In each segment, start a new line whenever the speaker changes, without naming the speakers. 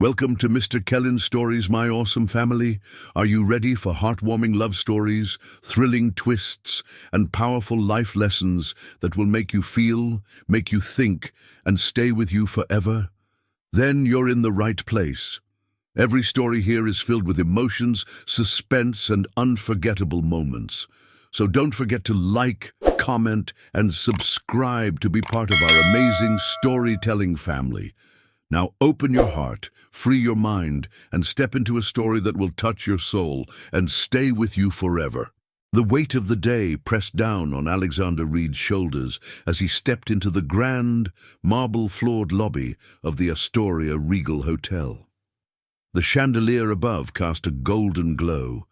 Welcome to Mr. Kellen's Stories, my awesome family. Are you ready for heartwarming love stories, thrilling twists, and powerful life lessons that will make you feel, make you think, and stay with you forever? Then you're in the right place. Every story here is filled with emotions, suspense, and unforgettable moments. So don't forget to like, comment, and subscribe to be part of our amazing storytelling family. Now open your heart, free your mind, and step into a story that will touch your soul and stay with you forever. The weight of the day pressed down on Alexander Reid's shoulders as he stepped into the grand, marble-floored lobby of the Astoria Regal Hotel. The chandelier above cast a golden glow,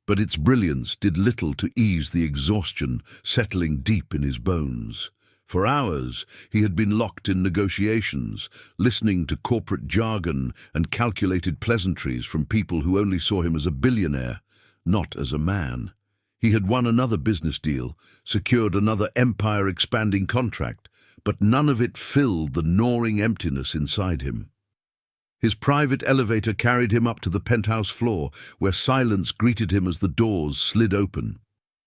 but its brilliance did little to ease the exhaustion settling deep in his bones. For hours, he had been locked in negotiations, listening to corporate jargon and calculated pleasantries from people who only saw him as a billionaire, not as a man. He had won another business deal, secured another empire-expanding contract, but none of it filled the gnawing emptiness inside him. His private elevator carried him up to the penthouse floor, where silence greeted him as the doors slid open.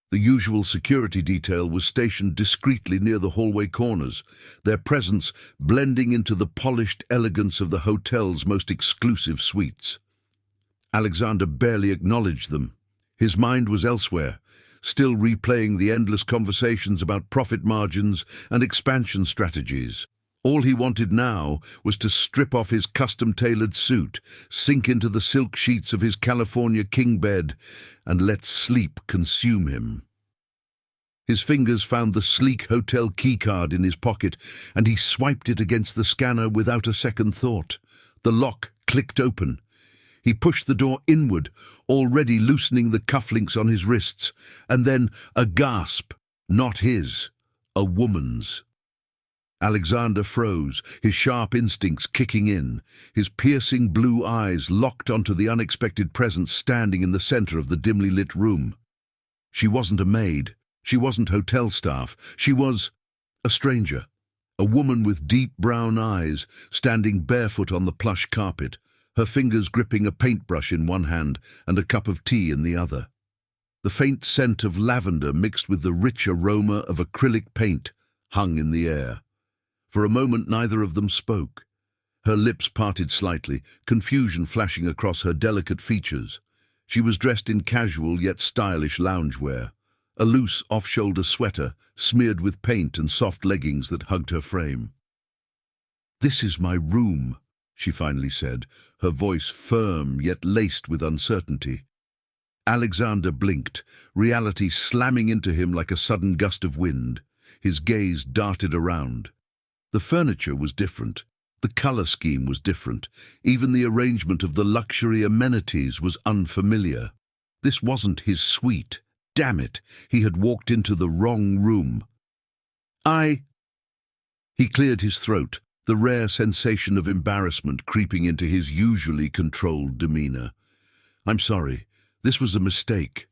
The usual security detail was stationed discreetly near the hallway corners, their presence blending into the polished elegance of the hotel's most exclusive suites. Alexander barely acknowledged them. His mind was elsewhere, still replaying the endless conversations about profit margins and expansion strategies. All he wanted now was to strip off his custom-tailored suit, sink into the silk sheets of his California king bed, and let sleep consume him. His fingers found the sleek hotel keycard in his pocket, and he swiped it against the scanner without a second thought. The lock clicked open. He pushed the door inward, already loosening the cufflinks on his wrists, and then a gasp, not his, a woman's. Alexander froze, his sharp instincts kicking in, his piercing blue eyes locked onto the unexpected presence standing in the center of the dimly lit room. She wasn't a maid, she wasn't hotel staff, she was a stranger, a woman with deep brown eyes, standing barefoot on the plush carpet, her fingers gripping a paintbrush in one hand and a cup of tea in the other. The faint scent of lavender mixed with the rich aroma of acrylic paint hung in the air. For a moment neither of them spoke. Her lips parted slightly, confusion flashing across her delicate features. She was dressed in casual yet stylish loungewear, a loose off-shoulder sweater smeared with paint and soft leggings that hugged her frame. "This is my room," she finally said, her voice firm yet laced with uncertainty. Alexander blinked, reality slamming into him like a sudden gust of wind. His gaze darted around. The furniture was different. The color scheme was different. Even the arrangement of the luxury amenities was unfamiliar. This wasn't his suite. Damn it, he had walked into the wrong room. He cleared his throat, the rare sensation of embarrassment creeping into his usually controlled demeanor. "I'm sorry. This was a mistake."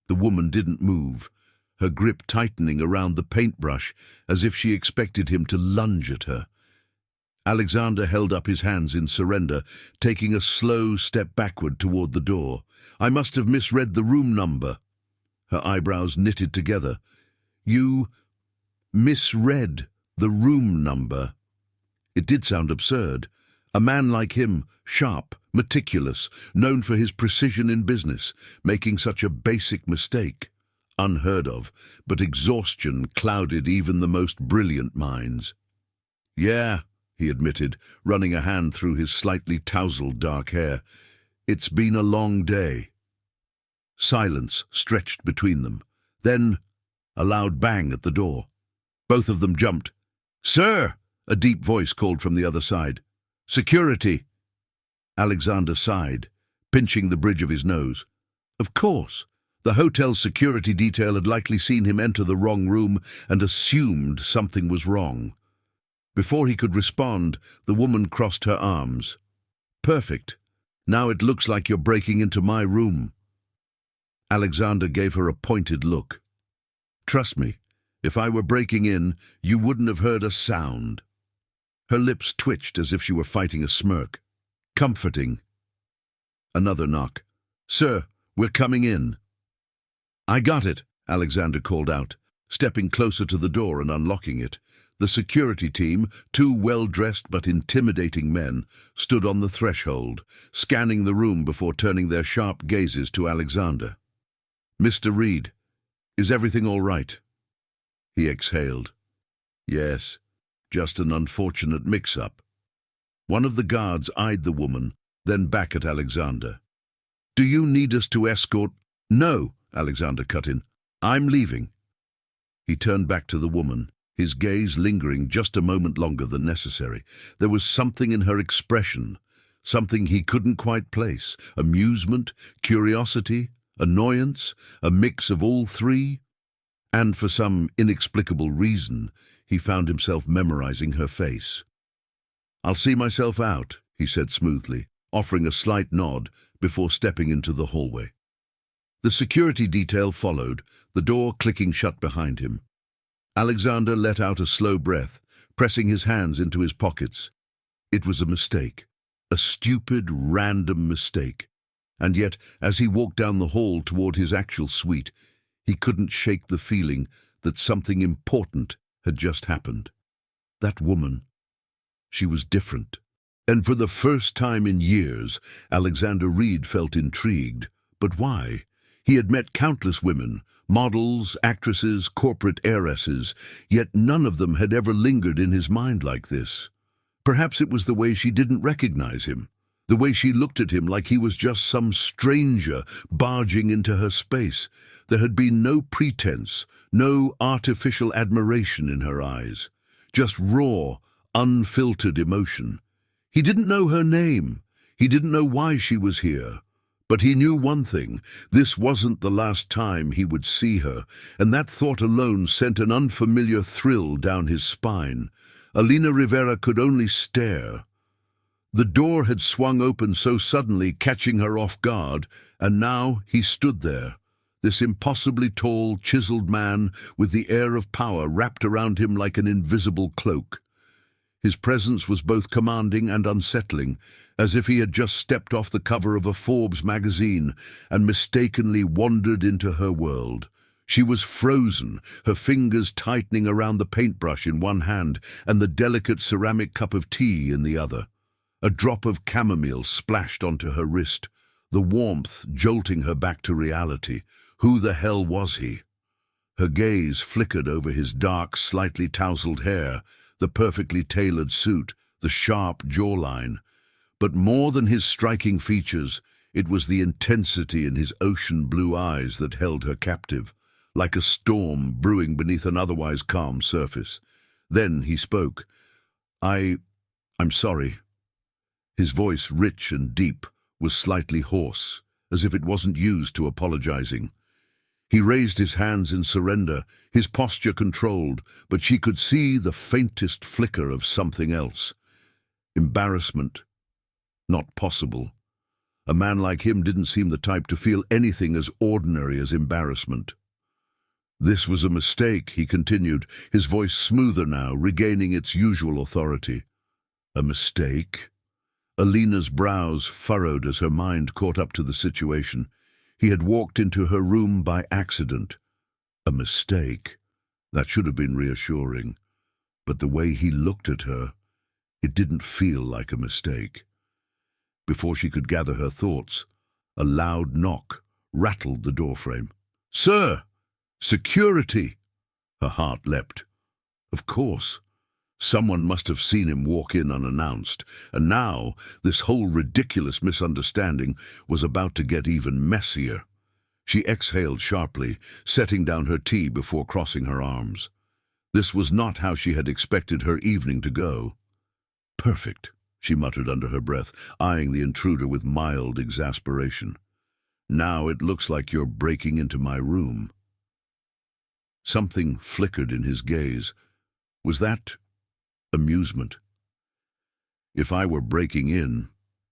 The woman didn't move, her grip tightening around the paintbrush as if she expected him to lunge at her. Alexander held up his hands in surrender, taking a slow step backward toward the door. "I must have misread the room number." Her eyebrows knitted together. "You misread the room number." It did sound absurd. A man like him, sharp, meticulous, known for his precision in business, making such a basic mistake. Unheard of, but exhaustion clouded even the most brilliant minds. "Yeah," he admitted, running a hand through his slightly tousled dark hair. "It's been a long day." Silence stretched between them. Then a loud bang at the door. Both of them jumped. "Sir!" a deep voice called from the other side. "Security!" Alexander sighed, pinching the bridge of his nose. Of course. The hotel's security detail had likely seen him enter the wrong room and assumed something was wrong. Before he could respond, the woman crossed her arms. "Perfect. Now it looks like you're breaking into my room." Alexander gave her a pointed look. "Trust me, if I were breaking in, you wouldn't have heard a sound." Her lips twitched as if she were fighting a smirk. comforting. Another knock. "Sir, we're coming in." "I got it," Alexander called out, stepping closer to the door and unlocking it. The security team, two well-dressed but intimidating men, stood on the threshold, scanning the room before turning their sharp gazes to Alexander. "Mr. Reid, is everything all right?" He exhaled. "Yes, just an unfortunate mix-up." One of the guards eyed the woman, then back at Alexander. "Do you need us to escort—" "No," Alexander cut in. "I'm leaving." He turned back to the woman, his gaze lingering just a moment longer than necessary. There was something in her expression, something he couldn't quite place. Amusement, curiosity, annoyance, a mix of all three. And for some inexplicable reason, he found himself memorizing her face. "I'll see myself out," he said smoothly, offering a slight nod before stepping into the hallway. The security detail followed, the door clicking shut behind him. Alexander let out a slow breath, pressing his hands into his pockets. It was a mistake, a stupid, random mistake. And yet, as he walked down the hall toward his actual suite, he couldn't shake the feeling that something important had just happened. That woman, she was different. And for the first time in years, Alexander Reid felt intrigued. But why? He had met countless women, models, actresses, corporate heiresses, yet none of them had ever lingered in his mind like this. Perhaps it was the way she didn't recognize him, the way she looked at him like he was just some stranger barging into her space. There had been no pretense, no artificial admiration in her eyes, just raw, unfiltered emotion. He didn't know her name. He didn't know why she was here. But he knew one thing: this wasn't the last time he would see her, and that thought alone sent an unfamiliar thrill down his spine. Alina Rivera could only stare. The door had swung open so suddenly, catching her off guard, and now he stood there, this impossibly tall, chiseled man with the air of power wrapped around him like an invisible cloak. His presence was both commanding and unsettling, as if he had just stepped off the cover of a Forbes magazine and mistakenly wandered into her world. She was frozen, her fingers tightening around the paintbrush in one hand and the delicate ceramic cup of tea in the other. A drop of chamomile splashed onto her wrist, the warmth jolting her back to reality. Who the hell was he? Her gaze flickered over his dark, slightly tousled hair, the perfectly tailored suit, the sharp jawline. But more than his striking features, it was the intensity in his ocean blue eyes that held her captive, like a storm brewing beneath an otherwise calm surface. Then he spoke. I'm sorry." His voice, rich and deep, was slightly hoarse, as if it wasn't used to apologizing. He raised his hands in surrender, his posture controlled, but she could see the faintest flicker of something else. Embarrassment. Not possible. A man like him didn't seem the type to feel anything as ordinary as embarrassment. "This was a mistake," he continued, his voice smoother now, regaining its usual authority. "A mistake?" Alina's brows furrowed as her mind caught up to the situation. He had walked into her room by accident. A mistake? That should have been reassuring. But the way he looked at her, it didn't feel like a mistake. Before she could gather her thoughts, a loud knock rattled the doorframe. "Sir! Security!" Her heart leapt. Of course. Someone must have seen him walk in unannounced, and now this whole ridiculous misunderstanding was about to get even messier. She exhaled sharply, setting down her tea before crossing her arms. This was not how she had expected her evening to go. "Perfect," she muttered under her breath, eyeing the intruder with mild exasperation. "Now it looks like you're breaking into my room." Something flickered in his gaze. Was that amusement? "If I were breaking in,"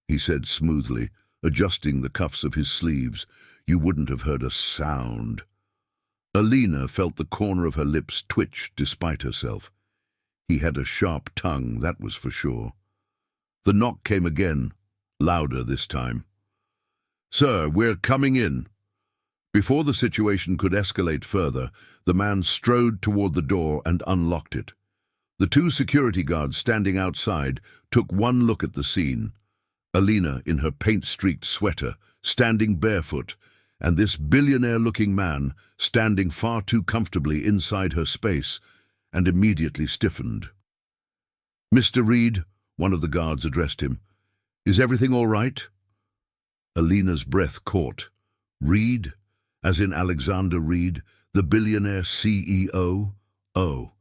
he said smoothly, adjusting the cuffs of his sleeves, "you wouldn't have heard a sound." Alina felt the corner of her lips twitch despite herself. He had a sharp tongue, that was for sure. The knock came again, louder this time. "Sir, we're coming in." Before the situation could escalate further, the man strode toward the door and unlocked it. The two security guards standing outside took one look at the scene. Alina in her paint-streaked sweater, standing barefoot, and this billionaire-looking man standing far too comfortably inside her space, and immediately stiffened. "Mr. Reid," one of the guards addressed him, "is everything all right?" Alina's breath caught. Reid? As in Alexander Reid, the billionaire CEO? Oh,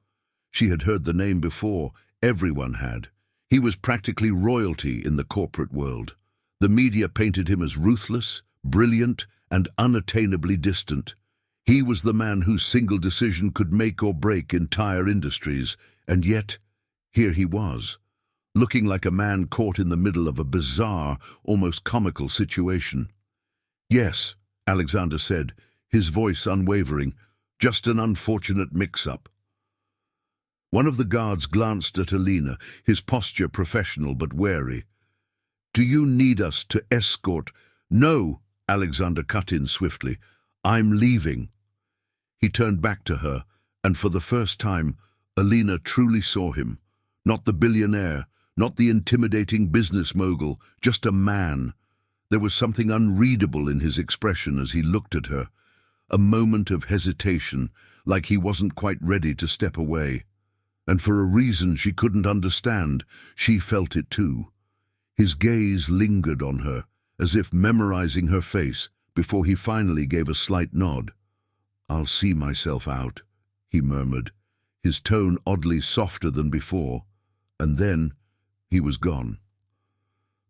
she had heard the name before. Everyone had. He was practically royalty in the corporate world. The media painted him as ruthless, brilliant, and unattainably distant. He was the man whose single decision could make or break entire industries, and yet, here he was, looking like a man caught in the middle of a bizarre, almost comical situation. "Yes," Alexander said, his voice unwavering, "just an unfortunate mix-up." One of the guards glanced at Alina, his posture professional but wary. "Do you need us to escort—" "No," Alexander cut in swiftly. "I'm leaving." He turned back to her, and for the first time, Alina truly saw him. Not the billionaire, not the intimidating business mogul, just a man. There was something unreadable in his expression as he looked at her. A moment of hesitation, like he wasn't quite ready to step away. And for a reason she couldn't understand, she felt it too. His gaze lingered on her, as if memorizing her face, before he finally gave a slight nod. "I'll see myself out," he murmured, his tone oddly softer than before. And then he was gone.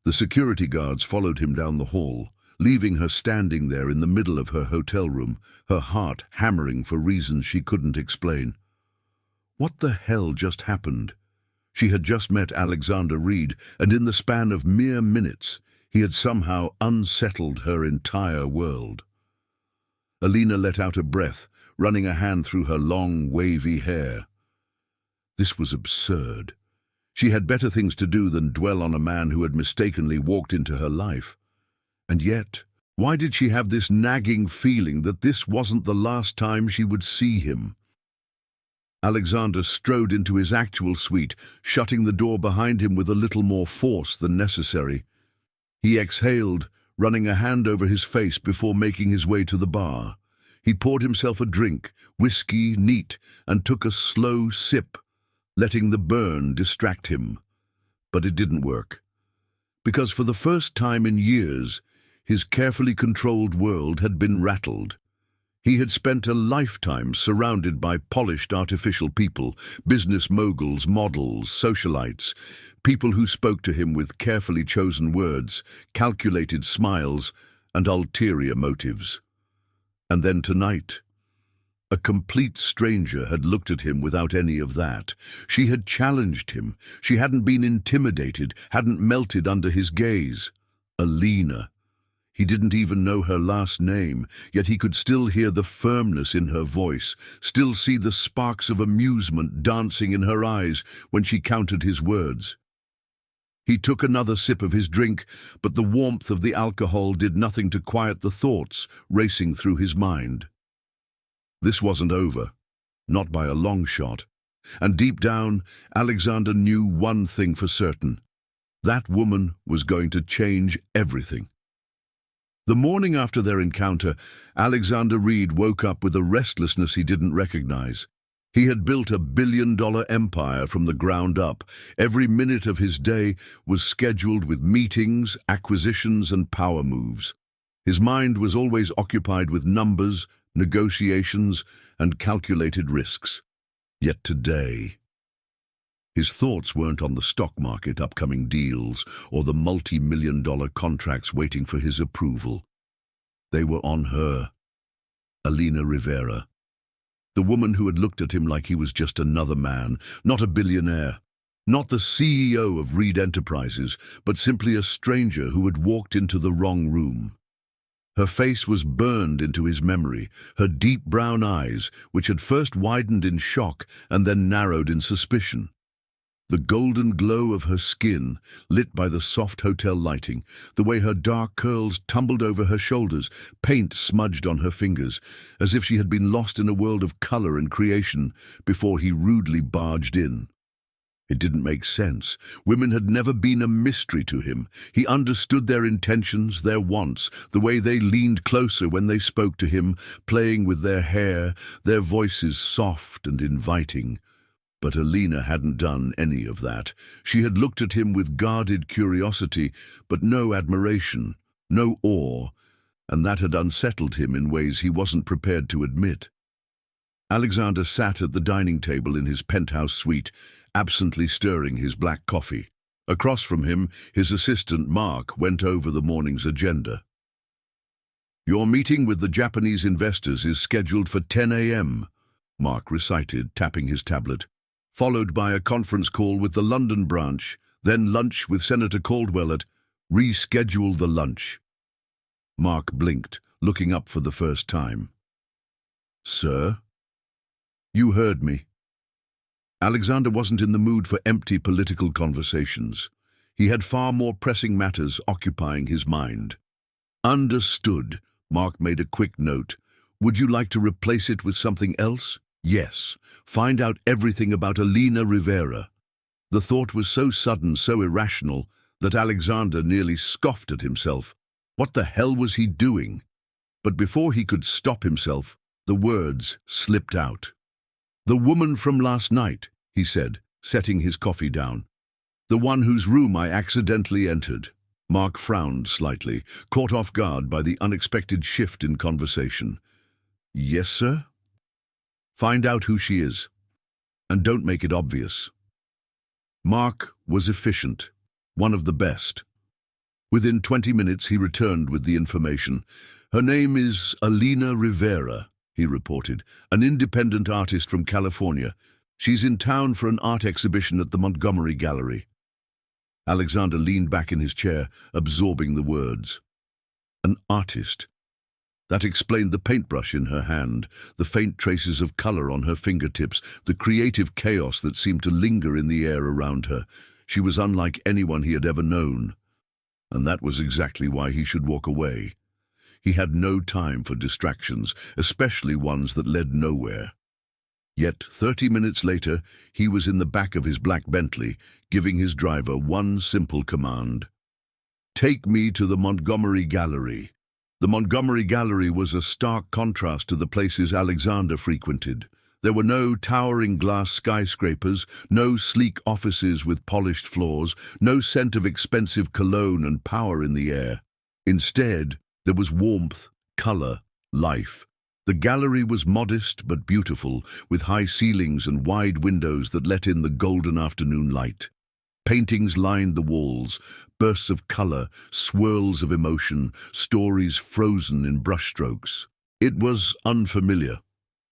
The security guards followed him down the hall, leaving her standing there in the middle of her hotel room, her heart hammering for reasons she couldn't explain. What the hell just happened? She had just met Alexander Reid, and in the span of mere minutes, he had somehow unsettled her entire world. Alina let out a breath, running a hand through her long, wavy hair. This was absurd. She had better things to do than dwell on a man who had mistakenly walked into her life. And yet, why did she have this nagging feeling that this wasn't the last time she would see him? Alexander strode into his actual suite, shutting the door behind him with a little more force than necessary. He exhaled, running a hand over his face before making his way to the bar. He poured himself a drink, whiskey neat, and took a slow sip, letting the burn distract him. But it didn't work. Because for the first time in years, his carefully controlled world had been rattled. He had spent a lifetime surrounded by polished artificial people, business moguls, models, socialites, people who spoke to him with carefully chosen words, calculated smiles, and ulterior motives. And then tonight, a complete stranger had looked at him without any of that. She had challenged him. She hadn't been intimidated, hadn't melted under his gaze. Alina. He didn't even know her last name, yet he could still hear the firmness in her voice, still see the sparks of amusement dancing in her eyes when she countered his words. He took another sip of his drink, but the warmth of the alcohol did nothing to quiet the thoughts racing through his mind. This wasn't over, not by a long shot, and deep down, Alexander knew one thing for certain. That woman was going to change everything. The morning after their encounter, Alexander Reid woke up with a restlessness he didn't recognize. He had built a billion-dollar empire from the ground up. Every minute of his day was scheduled with meetings, acquisitions, and power moves. His mind was always occupied with numbers, negotiations, and calculated risks. Yet today, his thoughts weren't on the stock market, upcoming deals, or the multi-million-dollar contracts waiting for his approval. They were on her, Alina Rivera, the woman who had looked at him like he was just another man, not a billionaire, not the CEO of Reid Enterprises, but simply a stranger who had walked into the wrong room. Her face was burned into his memory, her deep brown eyes, which had first widened in shock and then narrowed in suspicion. The golden glow of her skin, lit by the soft hotel lighting, the way her dark curls tumbled over her shoulders, paint smudged on her fingers, as if she had been lost in a world of color and creation before he rudely barged in. It didn't make sense. Women had never been a mystery to him. He understood their intentions, their wants, the way they leaned closer when they spoke to him, playing with their hair, their voices soft and inviting. But Alina hadn't done any of that. She had looked at him with guarded curiosity, but no admiration, no awe, and that had unsettled him in ways he wasn't prepared to admit. Alexander sat at the dining table in his penthouse suite, absently stirring his black coffee. Across from him, his assistant Mark went over the morning's agenda. "Your meeting with the Japanese investors is scheduled for 10 a.m., Mark recited, tapping his tablet, followed by a conference call with the London branch, then lunch with Senator Caldwell at reschedule the lunch. Mark blinked, looking up for the first time. "Sir?" "You heard me." Alexander wasn't in the mood for empty political conversations. He had far more pressing matters occupying his mind. "Understood," Mark made a quick note. "Would you like to replace it with something else?" "Yes. Find out everything about Alina Rivera." The thought was so sudden, so irrational, that Alexander nearly scoffed at himself. What the hell was he doing? But before he could stop himself, the words slipped out. "The woman from last night," he said, setting his coffee down. "The one whose room I accidentally entered." Mark frowned slightly, caught off guard by the unexpected shift in conversation. "Yes, sir?" "Find out who she is, and don't make it obvious." Mark was efficient, one of the best. Within 20 minutes he returned with the information. "Her name is Alina Rivera," he reported, "an independent artist from California. She's in town for an art exhibition at the Montgomery Gallery." Alexander leaned back in his chair, absorbing the words. An artist. That explained the paintbrush in her hand, the faint traces of color on her fingertips, the creative chaos that seemed to linger in the air around her. She was unlike anyone he had ever known. And that was exactly why he should walk away. He had no time for distractions, especially ones that led nowhere. Yet 30 minutes later, he was in the back of his black Bentley, giving his driver one simple command. "Take me to the Montgomery Gallery." The Montgomery Gallery was a stark contrast to the places Alexander frequented. There were no towering glass skyscrapers, no sleek offices with polished floors, no scent of expensive cologne and power in the air. Instead, there was warmth, color, life. The gallery was modest but beautiful, with high ceilings and wide windows that let in the golden afternoon light. Paintings lined the walls, bursts of color, swirls of emotion, stories frozen in brushstrokes. It was unfamiliar,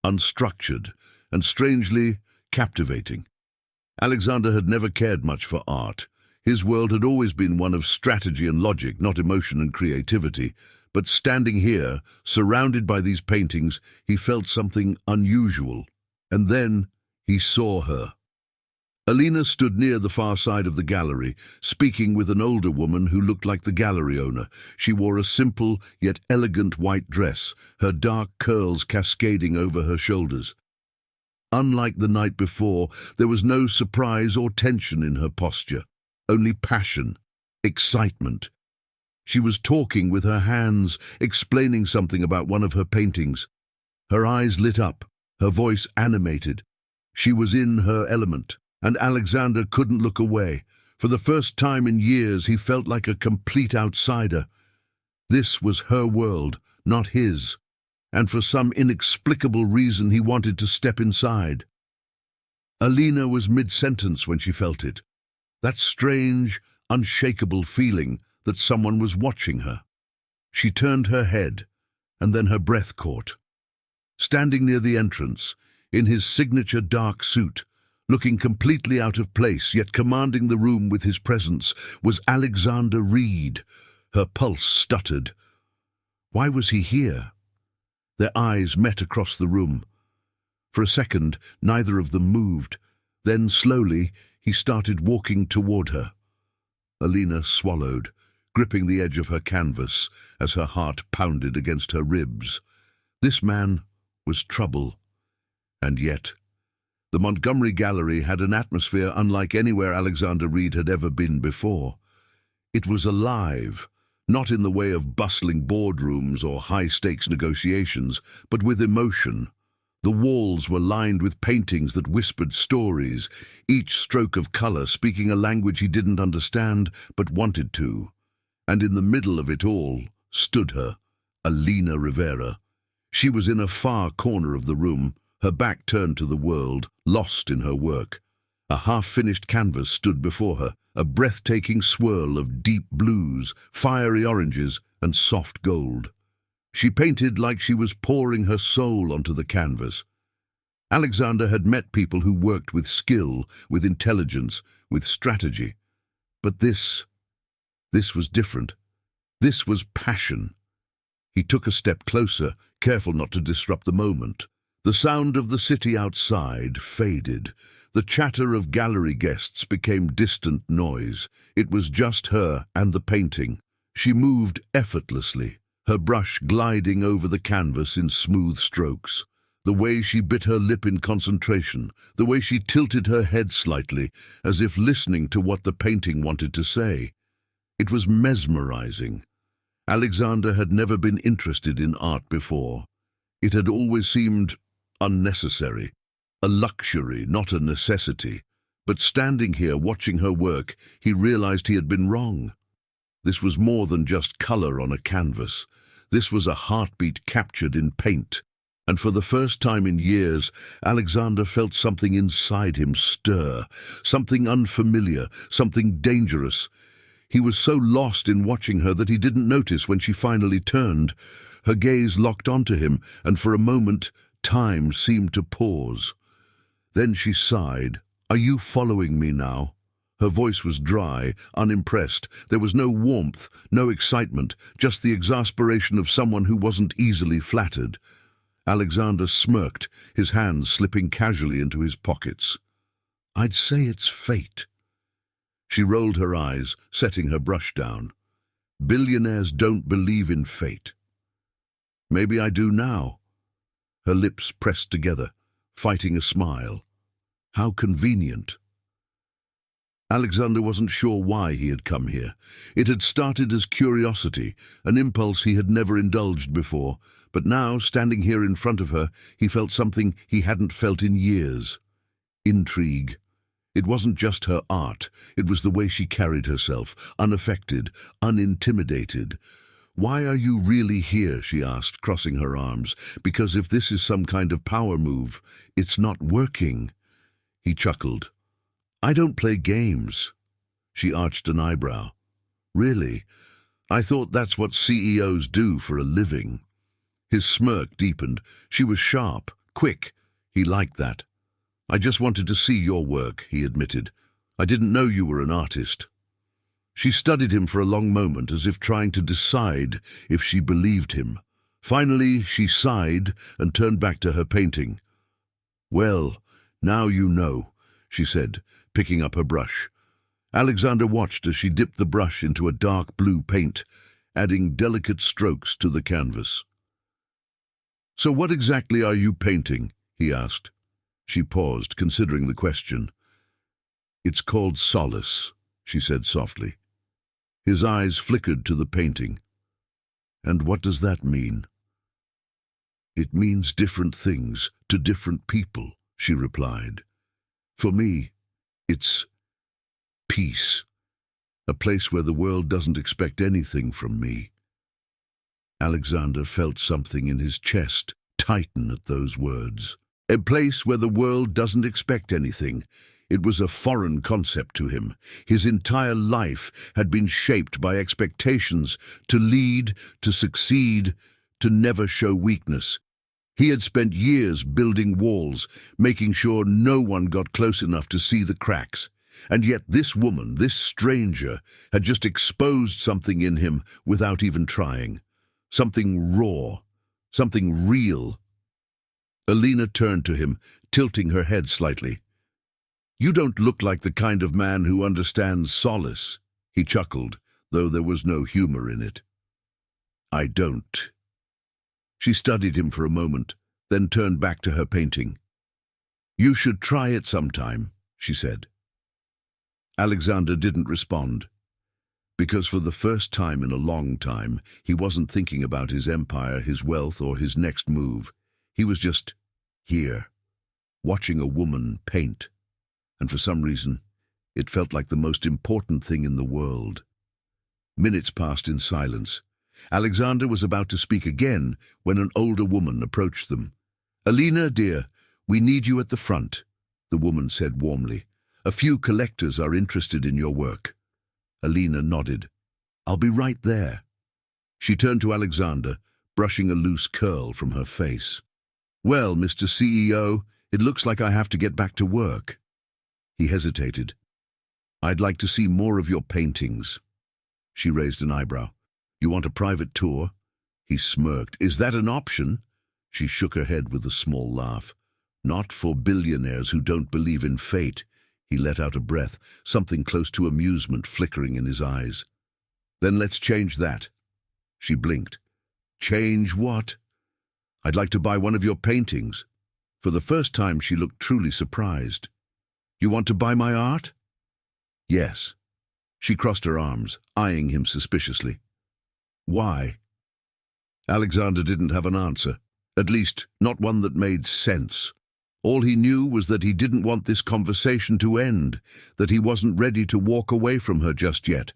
unstructured, and strangely captivating. Alexander had never cared much for art. His world had always been one of strategy and logic, not emotion and creativity. But standing here, surrounded by these paintings, he felt something unusual. And then he saw her. Alina stood near the far side of the gallery, speaking with an older woman who looked like the gallery owner. She wore a simple yet elegant white dress, her dark curls cascading over her shoulders. Unlike the night before, there was no surprise or tension in her posture, only passion, excitement. She was talking with her hands, explaining something about one of her paintings. Her eyes lit up, her voice animated. She was in her element, and Alexander couldn't look away. For the first time in years, he felt like a complete outsider. This was her world, not his, and for some inexplicable reason he wanted to step inside. Alina was mid-sentence when she felt it. That strange, unshakable feeling that someone was watching her. She turned her head, and then her breath caught. Standing near the entrance, in his signature dark suit, looking completely out of place, yet commanding the room with his presence, was Alexander Reid. Her pulse stuttered. Why was he here? Their eyes met across the room. For a second, neither of them moved. Then, slowly, he started walking toward her. Alina swallowed, gripping the edge of her canvas as her heart pounded against her ribs. This man was trouble. And yet, the Montgomery Gallery had an atmosphere unlike anywhere Alexander Reid had ever been before. It was alive, not in the way of bustling boardrooms or high-stakes negotiations, but with emotion. The walls were lined with paintings that whispered stories, each stroke of color speaking a language he didn't understand but wanted to. And in the middle of it all stood her, Alina Rivera. She was in a far corner of the room, her back turned to the world, lost in her work. A half-finished canvas stood before her, a breathtaking swirl of deep blues, fiery oranges, and soft gold. She painted like she was pouring her soul onto the canvas. Alexander had met people who worked with skill, with intelligence, with strategy. But this was different. This was passion. He took a step closer, careful not to disrupt the moment. The sound of the city outside faded. The chatter of gallery guests became distant noise. It was just her and the painting. She moved effortlessly, her brush gliding over the canvas in smooth strokes. The way she bit her lip in concentration, the way she tilted her head slightly, as if listening to what the painting wanted to say. It was mesmerizing. Alexander had never been interested in art before. It had always seemed unnecessary, a luxury, not a necessity. But standing here watching her work, he realized he had been wrong. This was more than just color on a canvas. This was a heartbeat captured in paint. And for the first time in years, Alexander felt something inside him stir, something unfamiliar, something dangerous. He was so lost in watching her that he didn't notice when she finally turned. Her gaze locked onto him, and for a moment, time seemed to pause. Then she sighed. "Are you following me now?" Her voice was dry, unimpressed. There was no warmth, no excitement, just the exasperation of someone who wasn't easily flattered. Alexander smirked, his hands slipping casually into his pockets. "I'd say it's fate." She rolled her eyes, setting her brush down. "Billionaires don't believe in fate." "Maybe I do now." Her lips pressed together, fighting a smile. How convenient. Alexander wasn't sure why he had come here. It had started as curiosity, an impulse he had never indulged before, but now, standing here in front of her, he felt something he hadn't felt in years. Intrigue. It wasn't just her art, it was the way she carried herself, unaffected, unintimidated. "Why are you really here?" she asked, crossing her arms. "Because if this is some kind of power move, it's not working." He chuckled. "I don't play games." She arched an eyebrow. "Really? I thought that's what CEOs do for a living." His smirk deepened. She was sharp, quick. He liked that. "I just wanted to see your work," he admitted. "I didn't know you were an artist." She studied him for a long moment, as if trying to decide if she believed him. Finally, she sighed and turned back to her painting. "Well, now you know," she said, picking up her brush. Alexander watched as she dipped the brush into a dark blue paint, adding delicate strokes to the canvas. "So what exactly are you painting?" he asked. She paused, considering the question. "It's called Solace," she said softly. His eyes flickered to the painting. "And what does that mean?" "It means different things to different people," she replied. "For me, it's peace, a place where the world doesn't expect anything from me." Alexander felt something in his chest tighten at those words. A place where the world doesn't expect anything. It was a foreign concept to him. His entire life had been shaped by expectations to lead, to succeed, to never show weakness. He had spent years building walls, making sure no one got close enough to see the cracks. And yet this woman, this stranger, had just exposed something in him without even trying. Something raw, something real. Alina turned to him, tilting her head slightly. You don't look like the kind of man who understands solace. He chuckled, though there was no humor in it. I don't. She studied him for a moment, then turned back to her painting. You should try it sometime, she said. Alexander didn't respond, because for the first time in a long time, he wasn't thinking about his empire, his wealth, or his next move. He was just here, watching a woman paint. And for some reason, it felt like the most important thing in the world. Minutes passed in silence. Alexander was about to speak again when an older woman approached them. Alina, dear, we need you at the front, the woman said warmly. A few collectors are interested in your work. Alina nodded. I'll be right there. She turned to Alexander, brushing a loose curl from her face. Well, Mr. CEO, it looks like I have to get back to work. He hesitated. I'd like to see more of your paintings. She raised an eyebrow. You want a private tour? He smirked. Is that an option? She shook her head with a small laugh. Not for billionaires who don't believe in fate. He let out a breath, something close to amusement flickering in his eyes. Then let's change that. She blinked. Change what? I'd like to buy one of your paintings. For the first time, she looked truly surprised. You want to buy my art? Yes. She crossed her arms, eyeing him suspiciously. Why? Alexander didn't have an answer, at least not one that made sense. All he knew was that he didn't want this conversation to end, that he wasn't ready to walk away from her just yet,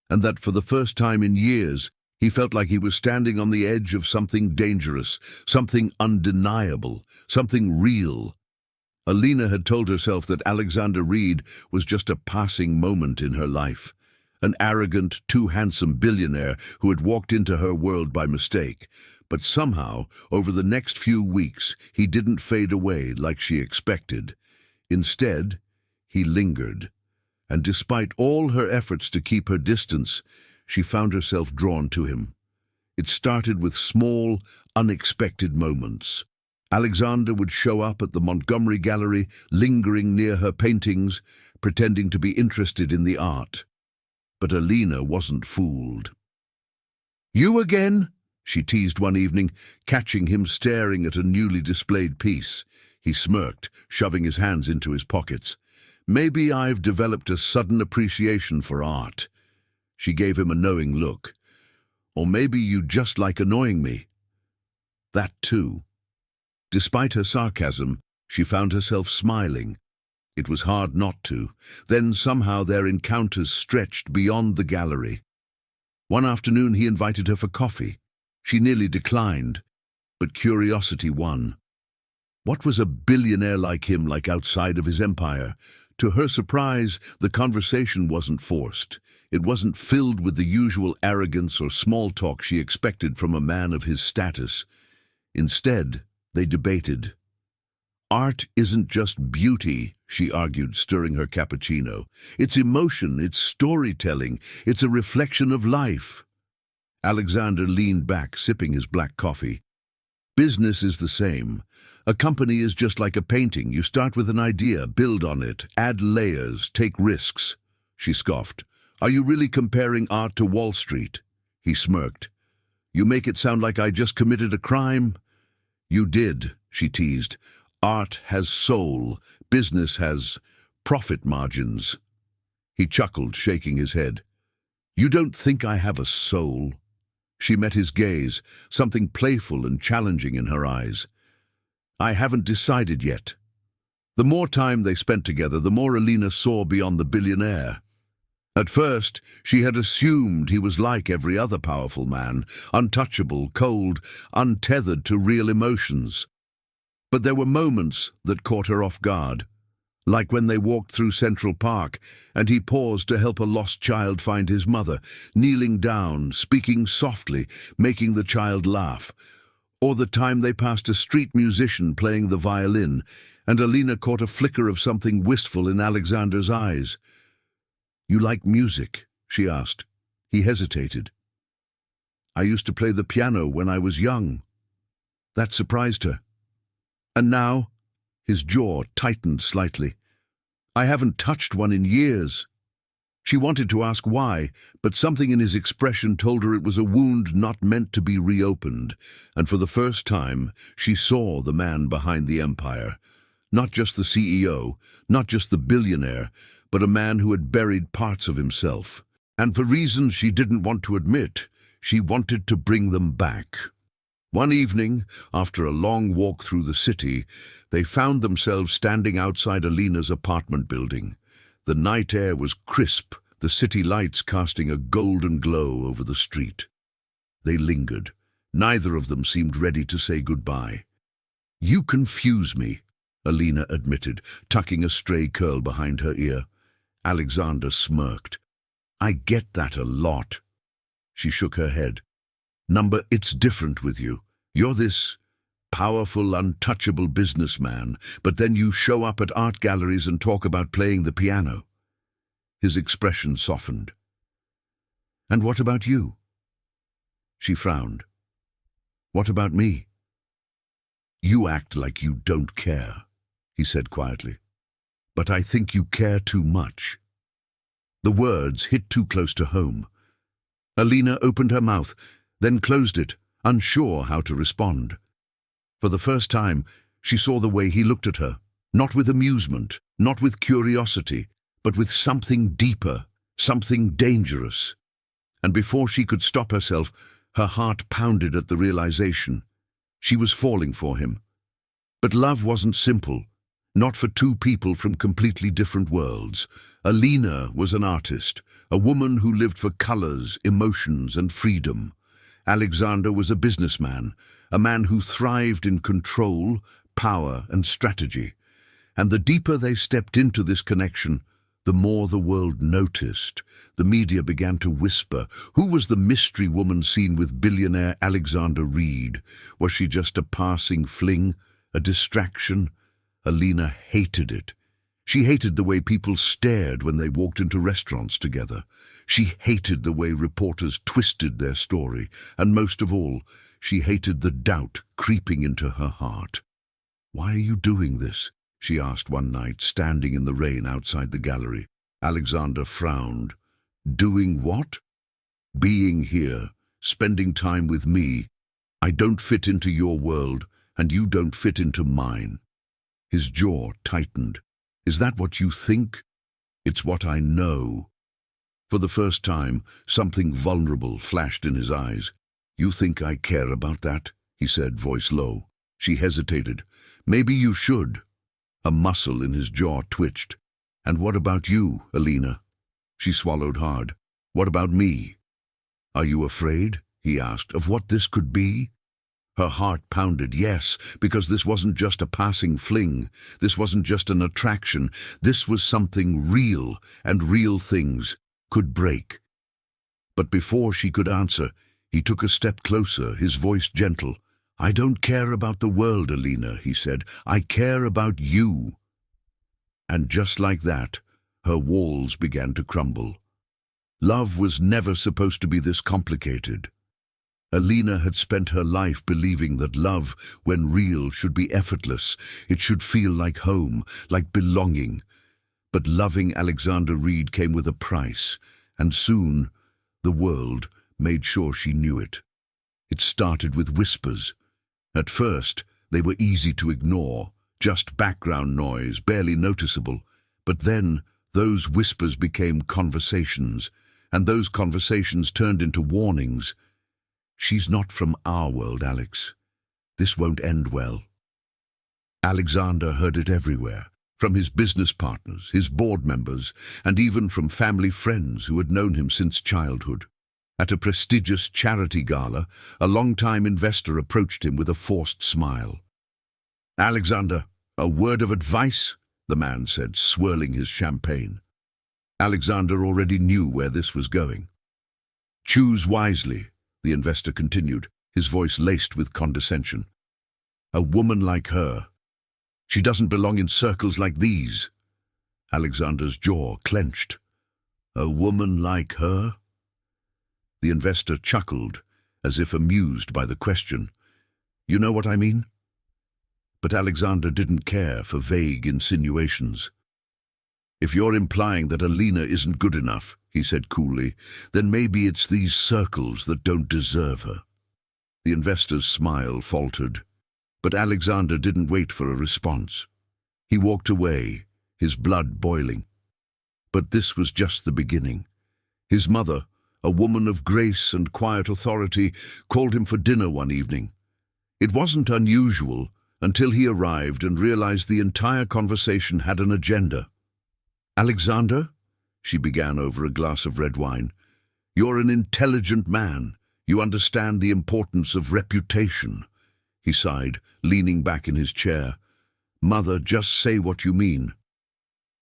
and that for the first time in years, he felt like he was standing on the edge of something dangerous, something undeniable, something real. Alina had told herself that Alexander Reid was just a passing moment in her life, an arrogant, too handsome billionaire who had walked into her world by mistake. But somehow, over the next few weeks, he didn't fade away like she expected. Instead, he lingered. And despite all her efforts to keep her distance, she found herself drawn to him. It started with small, unexpected moments. Alexander would show up at the Montgomery Gallery, lingering near her paintings, pretending to be interested in the art. But Alina wasn't fooled. You again? She teased one evening, catching him staring at a newly displayed piece. He smirked, shoving his hands into his pockets. Maybe I've developed a sudden appreciation for art. She gave him a knowing look. Or maybe you just like annoying me. That too. Despite her sarcasm, she found herself smiling. It was hard not to. Then somehow their encounters stretched beyond the gallery. One afternoon he invited her for coffee. She nearly declined, but curiosity won. What was a billionaire like him like outside of his empire? To her surprise, the conversation wasn't forced. It wasn't filled with the usual arrogance or small talk she expected from a man of his status. Instead, they debated. Art isn't just beauty, she argued, stirring her cappuccino. It's emotion, it's storytelling, it's a reflection of life. Alexander leaned back, sipping his black coffee. Business is the same. A company is just like a painting. You start with an idea, build on it, add layers, take risks. She scoffed. Are you really comparing art to Wall Street? He smirked. You make it sound like I just committed a crime. You did, she teased. Art has soul. Business has profit margins. He chuckled, shaking his head. You don't think I have a soul? She met his gaze, something playful and challenging in her eyes. I haven't decided yet. The more time they spent together, the more Alina saw beyond the billionaire. At first, she had assumed he was like every other powerful man, untouchable, cold, untethered to real emotions. But there were moments that caught her off guard, like when they walked through Central Park and he paused to help a lost child find his mother, kneeling down, speaking softly, making the child laugh. Or the time they passed a street musician playing the violin, and Alina caught a flicker of something wistful in Alexander's eyes. You like music? She asked. He hesitated. I used to play the piano when I was young. That surprised her. And now? His jaw tightened slightly. I haven't touched one in years." She wanted to ask why, but something in his expression told her it was a wound not meant to be reopened, and for the first time she saw the man behind the empire. Not just the CEO, not just the billionaire, but a man who had buried parts of himself. And for reasons she didn't want to admit, she wanted to bring them back. One evening, after a long walk through the city, they found themselves standing outside Alina's apartment building. The night air was crisp, the city lights casting a golden glow over the street. They lingered. Neither of them seemed ready to say goodbye. "You confuse me," Alina admitted, tucking a stray curl behind her ear. Alexander smirked. "I get that a lot." She shook her head. It's different with you. You're this powerful, untouchable businessman, but then you show up at art galleries and talk about playing the piano." His expression softened. "And what about you?" She frowned. "What about me?" "You act like you don't care," he said quietly. "But I think you care too much." The words hit too close to home. Alina opened her mouth, then closed it, unsure how to respond. For the first time, she saw the way he looked at her, not with amusement, not with curiosity, but with something deeper, something dangerous. And before she could stop herself, her heart pounded at the realization. She was falling for him. But love wasn't simple, not for two people from completely different worlds. Alina was an artist, a woman who lived for colors, emotions, and freedom. Alexander was a businessman, a man who thrived in control, power, and strategy. And the deeper they stepped into this connection, the more the world noticed. The media began to whisper, who was the mystery woman seen with billionaire Alexander Reid? Was she just a passing fling, a distraction? Alina hated it. She hated the way people stared when they walked into restaurants together. She hated the way reporters twisted their story, and most of all, she hated the doubt creeping into her heart. "Why are you doing this?" she asked one night, standing in the rain outside the gallery. Alexander frowned. "Doing what?" "Being here, spending time with me. I don't fit into your world, and you don't fit into mine." His jaw tightened. "Is that what you think?" "It's what I know." For the first time, something vulnerable flashed in his eyes. "You think I care about that?" he said, voice low. She hesitated. "Maybe you should." A muscle in his jaw twitched. "And what about you, Alina?" She swallowed hard. "What about me?" "Are you afraid?" he asked, "of what this could be?" Her heart pounded. Yes, because this wasn't just a passing fling. This wasn't just an attraction. This was something real, and real things could break. But before she could answer, he took a step closer, his voice gentle. "I don't care about the world, Alina," he said. "I care about you." And just like that, her walls began to crumble. Love was never supposed to be this complicated. Alina had spent her life believing that love, when real, should be effortless. It should feel like home, like belonging. But loving Alexander Reid came with a price, and soon the world made sure she knew it. It started with whispers. At first, they were easy to ignore, just background noise, barely noticeable. But then, those whispers became conversations, and those conversations turned into warnings. "She's not from our world, Alex. This won't end well." Alexander heard it everywhere, from his business partners, his board members, and even from family friends who had known him since childhood. At a prestigious charity gala, a long-time investor approached him with a forced smile. "Alexander, a word of advice?" the man said, swirling his champagne. Alexander already knew where this was going. "Choose wisely," the investor continued, his voice laced with condescension. "A woman like her. She doesn't belong in circles like these." Alexander's jaw clenched. "A woman like her?" The investor chuckled, as if amused by the question. "You know what I mean?" But Alexander didn't care for vague insinuations. If you're implying that Alina isn't good enough, he said coolly, then maybe it's these circles that don't deserve her. The investor's smile faltered, but Alexander didn't wait for a response. He walked away, his blood boiling. But this was just the beginning. His mother, a woman of grace and quiet authority, called him for dinner one evening. It wasn't unusual until he arrived and realized the entire conversation had an agenda. "Alexander," she began over a glass of red wine, "you're an intelligent man. You understand the importance of reputation." He sighed, leaning back in his chair. "Mother, just say what you mean."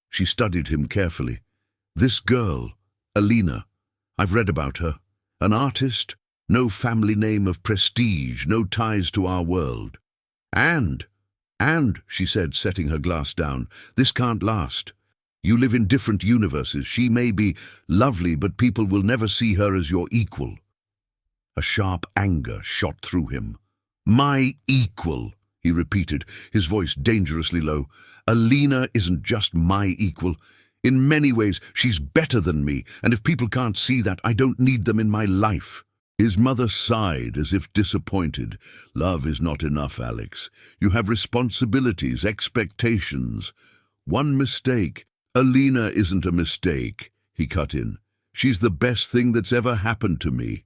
She studied him carefully. "This girl, Alina, I've read about her. An artist, no family name of prestige, no ties to our world. And, she said, setting her glass down, "this can't last. You live in different universes. She may be lovely, but people will never see her as your equal." A sharp anger shot through him. "My equal," he repeated, his voice dangerously low. "Alina isn't just my equal. In many ways, she's better than me, and if people can't see that, I don't need them in my life." His mother sighed as if disappointed. "Love is not enough, Alex. You have responsibilities, expectations. One mistake—" "Alina isn't a mistake," he cut in. "She's the best thing that's ever happened to me."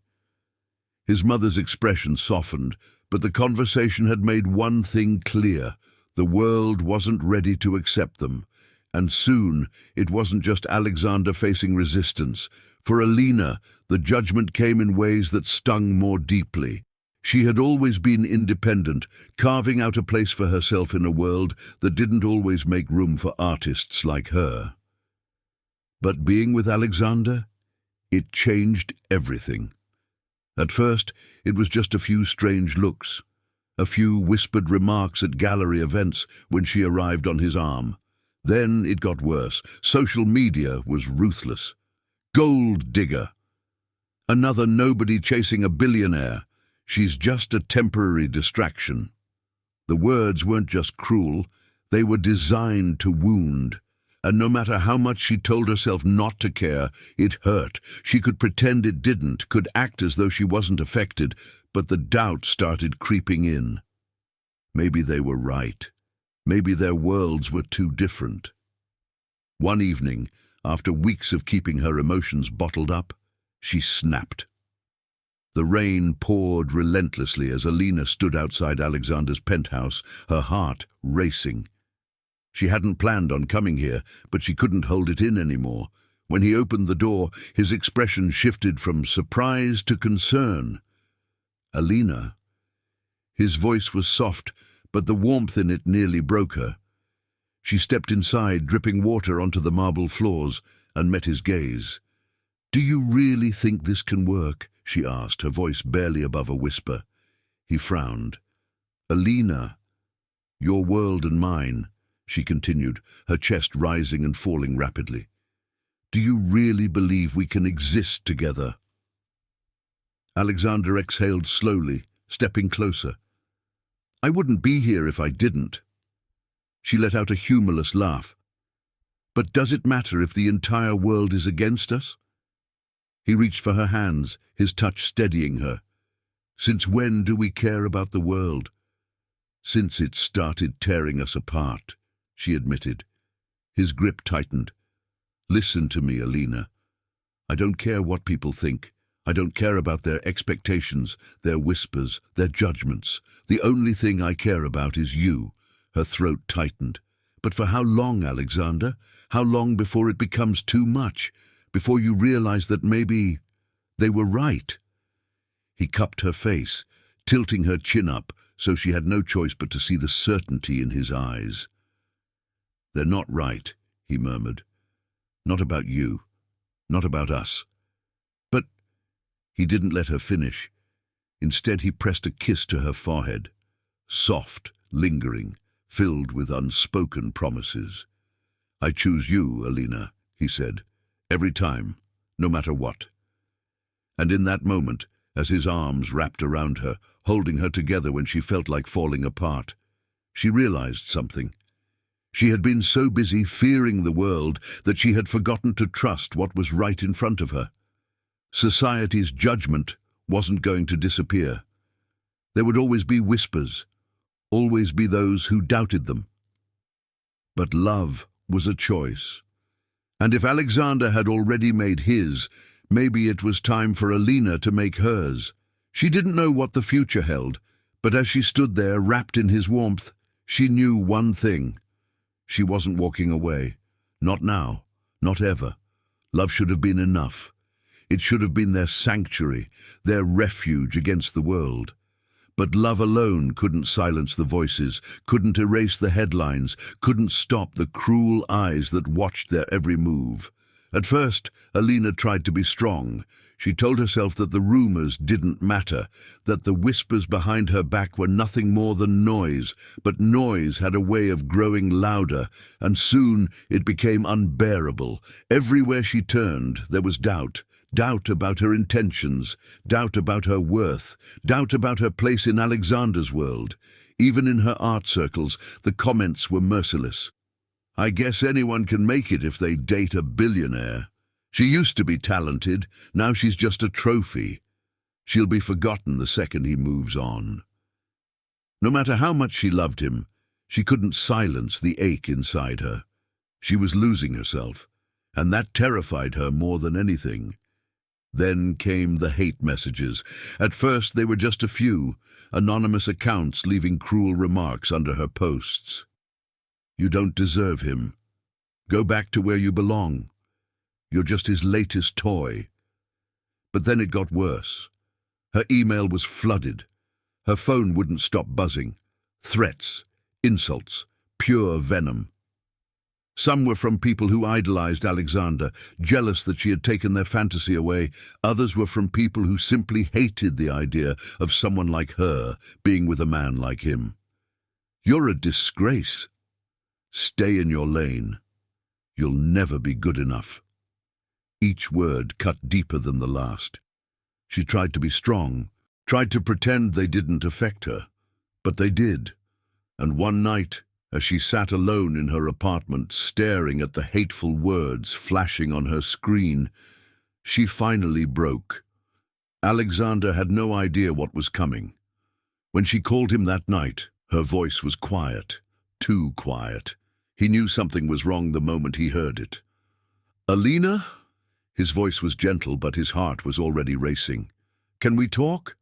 His mother's expression softened, but the conversation had made one thing clear. The world wasn't ready to accept them. And soon, it wasn't just Alexander facing resistance. For Alina, the judgment came in ways that stung more deeply. She had always been independent, carving out a place for herself in a world that didn't always make room for artists like her. But being with Alexander, it changed everything. At first, it was just a few strange looks, a few whispered remarks at gallery events when she arrived on his arm. Then it got worse. Social media was ruthless. "Gold digger. Another nobody chasing a billionaire. She's just a temporary distraction." The words weren't just cruel, they were designed to wound. And no matter how much she told herself not to care, it hurt. She could pretend it didn't, could act as though she wasn't affected, but the doubt started creeping in. Maybe they were right. Maybe their worlds were too different. One evening, after weeks of keeping her emotions bottled up, she snapped. The rain poured relentlessly as Alina stood outside Alexander's penthouse, her heart racing. She hadn't planned on coming here, but she couldn't hold it in anymore. When he opened the door, his expression shifted from surprise to concern. "Alina?" His voice was soft, but the warmth in it nearly broke her. She stepped inside, dripping water onto the marble floors, and met his gaze. "Do you really think this can work?" she asked, her voice barely above a whisper. He frowned. "Alina, your world and mine," she continued, her chest rising and falling rapidly. "Do you really believe we can exist together?" Alexander exhaled slowly, stepping closer. "I wouldn't be here if I didn't." She let out a humorless laugh. "But does it matter if the entire world is against us?" He reached for her hands, his touch steadying her. "Since when do we care about the world?" "Since it started tearing us apart," she admitted. His grip tightened. "Listen to me, Alina. I don't care what people think. I don't care about their expectations, their whispers, their judgments. The only thing I care about is you." Her throat tightened. "But for how long, Alexander? How long before it becomes too much? Before you realize that maybe they were right?" He cupped her face, tilting her chin up so she had no choice but to see the certainty in his eyes. "They're not right," he murmured. "Not about you. Not about us." "But—" He didn't let her finish. Instead, he pressed a kiss to her forehead. Soft, lingering, filled with unspoken promises. "I choose you, Alina," he said. "Every time, no matter what." And in that moment, as his arms wrapped around her, holding her together when she felt like falling apart, she realized something. She had been so busy fearing the world that she had forgotten to trust what was right in front of her. Society's judgment wasn't going to disappear. There would always be whispers, always be those who doubted them. But love was a choice. And if Alexander had already made his, maybe it was time for Alina to make hers. She didn't know what the future held, but as she stood there wrapped in his warmth, she knew one thing. She wasn't walking away. Not now, not ever. Love should have been enough. It should have been their sanctuary, their refuge against the world. But love alone couldn't silence the voices, couldn't erase the headlines, couldn't stop the cruel eyes that watched their every move. At first, Alina tried to be strong. She told herself that the rumors didn't matter, that the whispers behind her back were nothing more than noise, but noise had a way of growing louder, and soon it became unbearable. Everywhere she turned, there was doubt. Doubt about her intentions, doubt about her worth, doubt about her place in Alexander's world. Even in her art circles, the comments were merciless. "I guess anyone can make it if they date a billionaire. She used to be talented, now she's just a trophy. She'll be forgotten the second he moves on." No matter how much she loved him, she couldn't silence the ache inside her. She was losing herself, and that terrified her more than anything. Then came the hate messages. At first they were just a few, anonymous accounts leaving cruel remarks under her posts. "You don't deserve him. Go back to where you belong. You're just his latest toy." But then it got worse. Her email was flooded. Her phone wouldn't stop buzzing. Threats, insults, pure venom. Some were from people who idolized Alexander, jealous that she had taken their fantasy away. Others were from people who simply hated the idea of someone like her being with a man like him. "You're a disgrace. Stay in your lane. You'll never be good enough." Each word cut deeper than the last. She tried to be strong, tried to pretend they didn't affect her, but they did. And one night, as she sat alone in her apartment, staring at the hateful words flashing on her screen, she finally broke. Alexander had no idea what was coming. When she called him that night, her voice was quiet, too quiet. He knew something was wrong the moment he heard it. "Alina?" His voice was gentle, but his heart was already racing. "Can we talk?"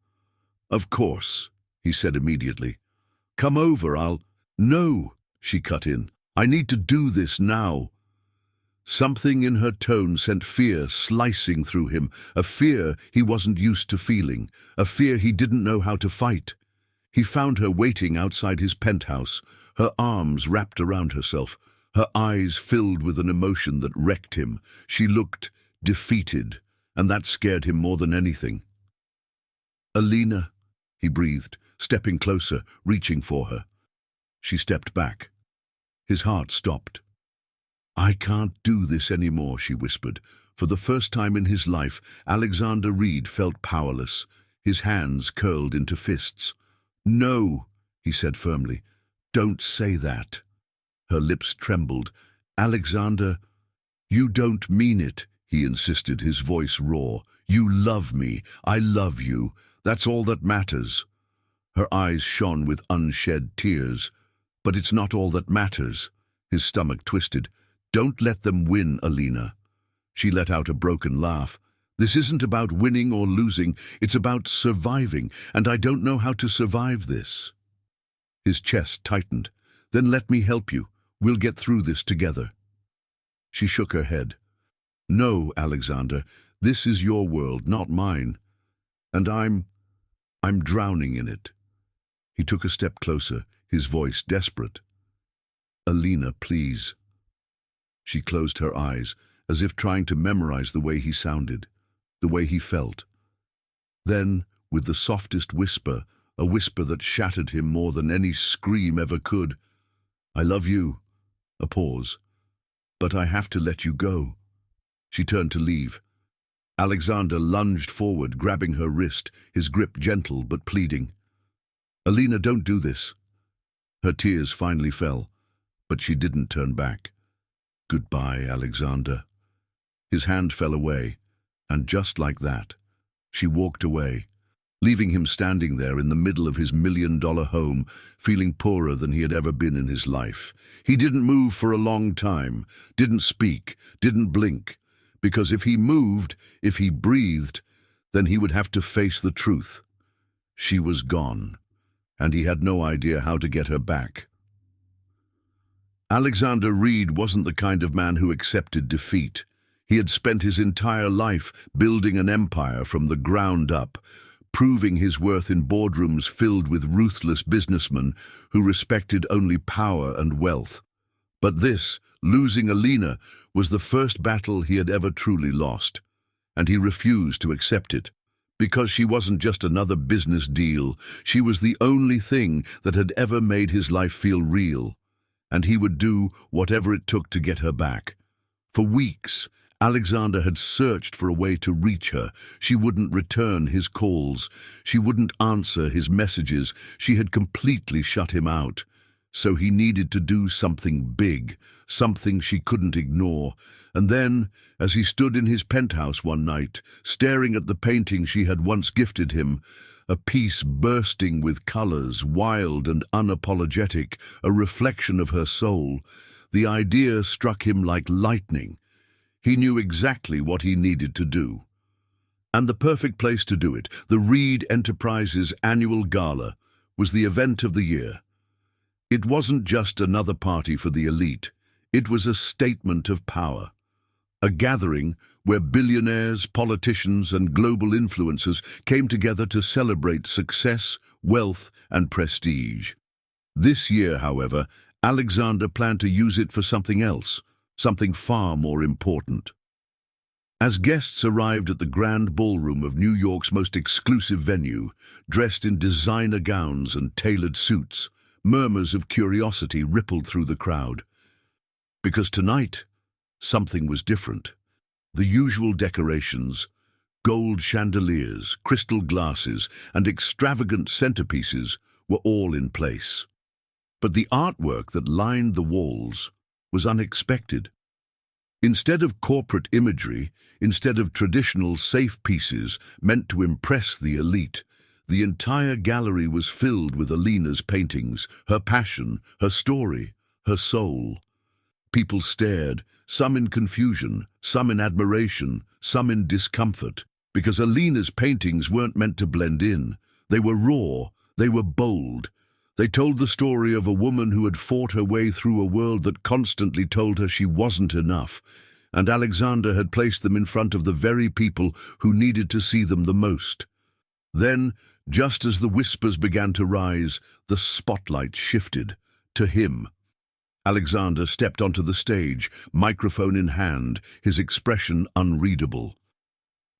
"Of course," he said immediately. "Come over, I'll—" "No," she cut in. "I need to do this now." Something in her tone sent fear slicing through him, a fear he wasn't used to feeling, a fear he didn't know how to fight. He found her waiting outside his penthouse, her arms wrapped around herself, her eyes filled with an emotion that wrecked him. She looked defeated, and that scared him more than anything. "Alina," he breathed, stepping closer, reaching for her. She stepped back. His heart stopped. "I can't do this anymore," she whispered. For the first time in his life, Alexander Reid felt powerless. His hands curled into fists. "No," he said firmly. "Don't say that." Her lips trembled. "Alexander, you don't mean it," he insisted, his voice raw. "You love me. I love you. That's all that matters." Her eyes shone with unshed tears. "But it's not all that matters." His stomach twisted. "Don't let them win, Alina." She let out a broken laugh. "This isn't about winning or losing. It's about surviving, and I don't know how to survive this." His chest tightened. "Then let me help you. We'll get through this together." She shook her head. "No, Alexander, this is your world, not mine. And I'm drowning in it." He took a step closer, his voice desperate. "Alina, please." She closed her eyes, as if trying to memorize the way he sounded, the way he felt. Then, with the softest whisper, a whisper that shattered him more than any scream ever could, "I love you." A pause. "But I have to let you go." She turned to leave. Alexander lunged forward, grabbing her wrist, his grip gentle but pleading. "Alina, don't do this." Her tears finally fell. but she didn't turn back. "Goodbye, Alexander." His hand fell away, and just like that, she walked away, leaving him standing there in the middle of his $1 million home, feeling poorer than he had ever been in his life. He didn't move for a long time, didn't speak, didn't blink, because if he moved, if he breathed, then he would have to face the truth. She was gone, and he had no idea how to get her back. Alexander Reid wasn't the kind of man who accepted defeat. He had spent his entire life building an empire from the ground up, proving his worth in boardrooms filled with ruthless businessmen who respected only power and wealth. But this, losing Alina, was the first battle he had ever truly lost, and he refused to accept it. Because she wasn't just another business deal, she was the only thing that had ever made his life feel real, and he would do whatever it took to get her back. For weeks, Alexander had searched for a way to reach her. She wouldn't return his calls. She wouldn't answer his messages. She had completely shut him out. So he needed to do something big, something she couldn't ignore. And then, as he stood in his penthouse one night, staring at the painting she had once gifted him, a piece bursting with colors, wild and unapologetic, a reflection of her soul, the idea struck him like lightning. He knew exactly what he needed to do. And the perfect place to do it, the Reid Enterprises annual gala, was the event of the year. It wasn't just another party for the elite. It was a statement of power. A gathering where billionaires, politicians, and global influencers came together to celebrate success, wealth, and prestige. This year, however, Alexander planned to use it for something else, something far more important. As guests arrived at the grand ballroom of New York's most exclusive venue, dressed in designer gowns and tailored suits, murmurs of curiosity rippled through the crowd. Because tonight, something was different. The usual decorations, gold chandeliers, crystal glasses, and extravagant centerpieces were all in place. But the artwork that lined the walls was unexpected. Instead of corporate imagery, instead of traditional safe pieces meant to impress the elite, the entire gallery was filled with Alina's paintings, her passion, her story, her soul. People stared, some in confusion, some in admiration, some in discomfort, because Alina's paintings weren't meant to blend in. They were raw, they were bold. They told the story of a woman who had fought her way through a world that constantly told her she wasn't enough, and Alexander had placed them in front of the very people who needed to see them the most. Then, just as the whispers began to rise, the spotlight shifted to him. Alexander stepped onto the stage, microphone in hand, his expression unreadable.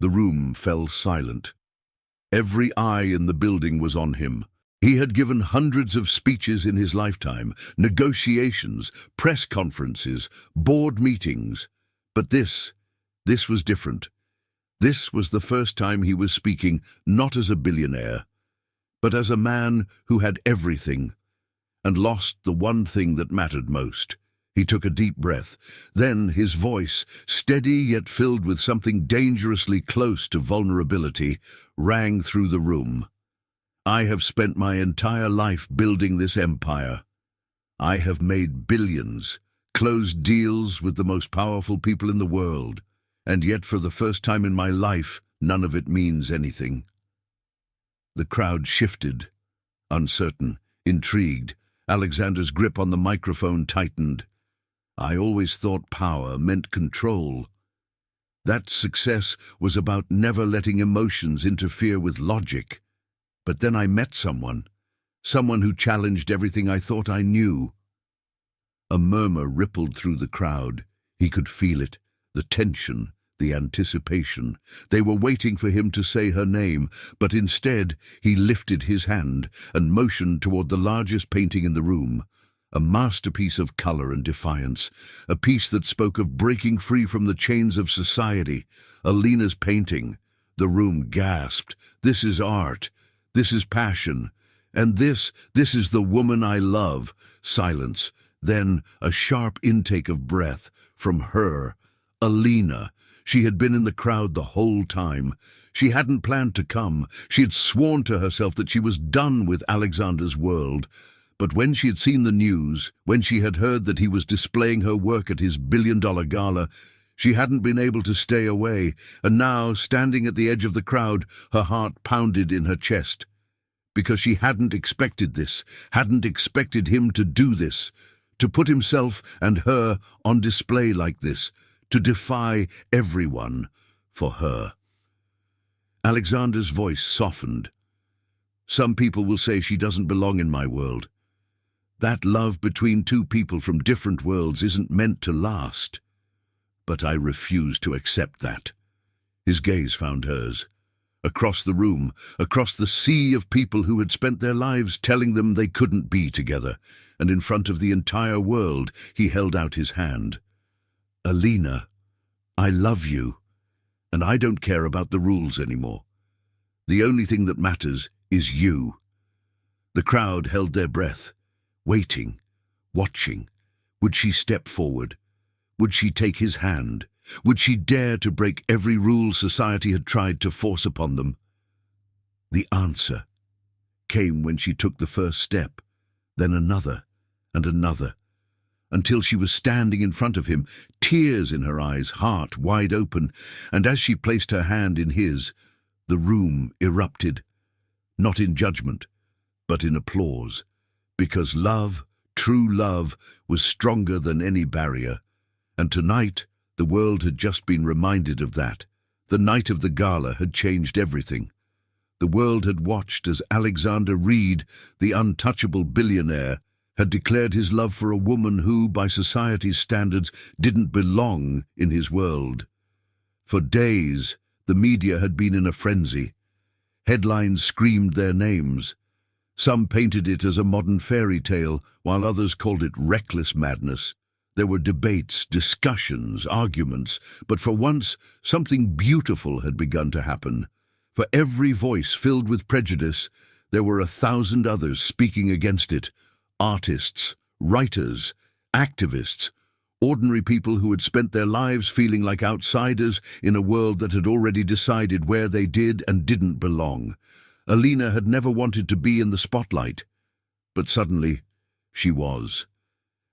The room fell silent. Every eye in the building was on him. He had given hundreds of speeches in his lifetime, negotiations, press conferences, board meetings. But this was different. This was the first time he was speaking not as a billionaire, but as a man who had everything and lost the one thing that mattered most. He took a deep breath. Then his voice, steady yet filled with something dangerously close to vulnerability, rang through the room. I have spent my entire life building this empire. I have made billions, closed deals with the most powerful people in the world, and yet for the first time in my life, none of it means anything. The crowd shifted, uncertain, intrigued. Alexander's grip on the microphone tightened. I always thought power meant control. That success was about never letting emotions interfere with logic. But then I met someone who challenged everything I thought I knew. A murmur rippled through the crowd. He could feel it, the tension, the anticipation. They were waiting for him to say her name, but instead he lifted his hand and motioned toward the largest painting in the room, a masterpiece of color and defiance, a piece that spoke of breaking free from the chains of society. Alina's painting. The room gasped. This is art. This is passion. And this is the woman I love. Silence. Then a sharp intake of breath from her, Alina. She had been in the crowd the whole time. She hadn't planned to come. She had sworn to herself that she was done with Alexander's world. But when she had seen the news, when she had heard that he was displaying her work at his billion-dollar gala, she hadn't been able to stay away, and now, standing at the edge of the crowd, her heart pounded in her chest. Because she hadn't expected this, hadn't expected him to do this, to put himself and her on display like this, to defy everyone for her. Alexander's voice softened. Some people will say she doesn't belong in my world. That love between two people from different worlds isn't meant to last. But I refuse to accept that. His gaze found hers. Across the room, across the sea of people who had spent their lives telling them they couldn't be together, and in front of the entire world, he held out his hand. Alina, I love you, and I don't care about the rules anymore. The only thing that matters is you. The crowd held their breath, waiting, watching. Would she step forward? Would she take his hand? Would she dare to break every rule society had tried to force upon them? The answer came when she took the first step, then another and another, until she was standing in front of him, tears in her eyes, heart wide open, and as she placed her hand in his, the room erupted, not in judgment, but in applause, because love, true love, was stronger than any barrier. And tonight, the world had just been reminded of that. The night of the gala had changed everything. The world had watched as Alexander Reid, the untouchable billionaire, had declared his love for a woman who, by society's standards, didn't belong in his world. For days, the media had been in a frenzy. Headlines screamed their names. Some painted it as a modern fairy tale, while others called it reckless madness. There were debates, discussions, arguments, but for once, something beautiful had begun to happen. For every voice filled with prejudice, there were 1,000 others speaking against it. Artists, writers, activists, ordinary people who had spent their lives feeling like outsiders in a world that had already decided where they did and didn't belong. Alina had never wanted to be in the spotlight, but suddenly she was.